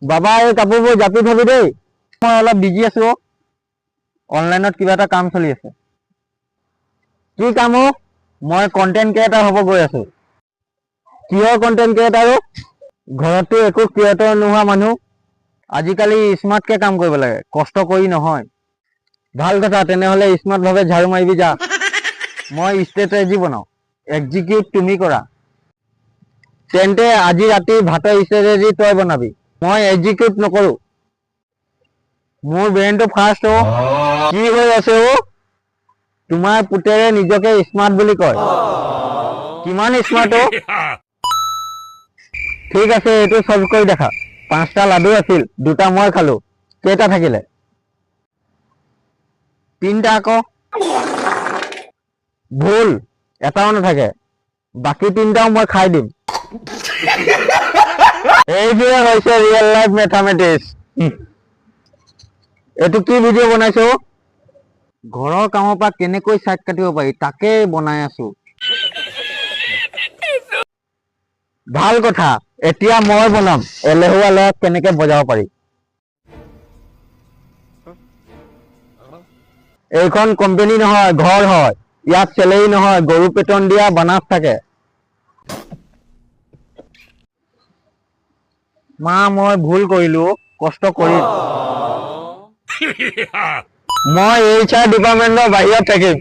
বাবা এই কাপোৰবোৰ জাপি থবি দেই, মই অলপ বিজি আছো। অনলাইনত কিবা এটা কাম চলি আছে। কি কাম? মই কন্টেন্ট ক্ৰিয়েটাৰ হ'ব গৈ আছো। কিহৰ কন্টেন্ট ক্ৰিয়েটাৰ? ঘৰততো একো ক্ৰিয়েটৰ নোহোৱা মানুহ। আজিকালি স্মাৰ্টকে কাম কৰিব লাগে, কষ্ট কৰি নহয়। ভাল কথা, তেনেহলে স্মাৰ্ট ভাৱে ঝাড়ু মাৰিবি যা। মই ষ্ট্ৰেটেজি বনাও, এক্সিকিউট তুমি কৰা। তেন্তে আজি ৰাতি ভাতৰ ষ্ট্ৰেটেজি তই বনাবি, মই এক্সিকিউট নকৰো। মোৰ ব্ৰেইনটো ফাৰ্ষ্ট হ। কি হৈ আছে অ? তোমাৰ পুতেৰে নিজকে স্মাৰ্ট বুলি কয়। কিমান স্মাৰ্ট অ? ঠিক আছে, এইটো চল্ভ কৰি দেখা। 5টা লাডু আছিল, 2টা মই খালো। কেইটা থাকিলে? 3টা আকৌ। ভুল, এটাও নাথাকে। বাকী 3টাও মই খাই দিম। এইটোৱে হৈছে ৰিয়েল লাইফ মেথামেটিক্স। এইটো কি ভিডিঅ' বনাইছো? ঘৰৰ কামৰ পৰা কেনেকৈ চাইড কাটিব পাৰি তাকেই বনাই আছো। ভাল কথা, এতিয়া মই বনাম এলেহুৱা ল'ৰাক কেনেকে বজাব পাৰি। এইখন কোম্পানী নহয়, ঘৰ হয়। ইয়াত চেলেৰি নহয়, গৰু পেটন দিয়া বানাস থাকে। মা মই ভুল কৰিলো, কষ্ট কৰিম। মই HR ডিপাৰ্টমেন্টৰ বাহিৰত থাকিম।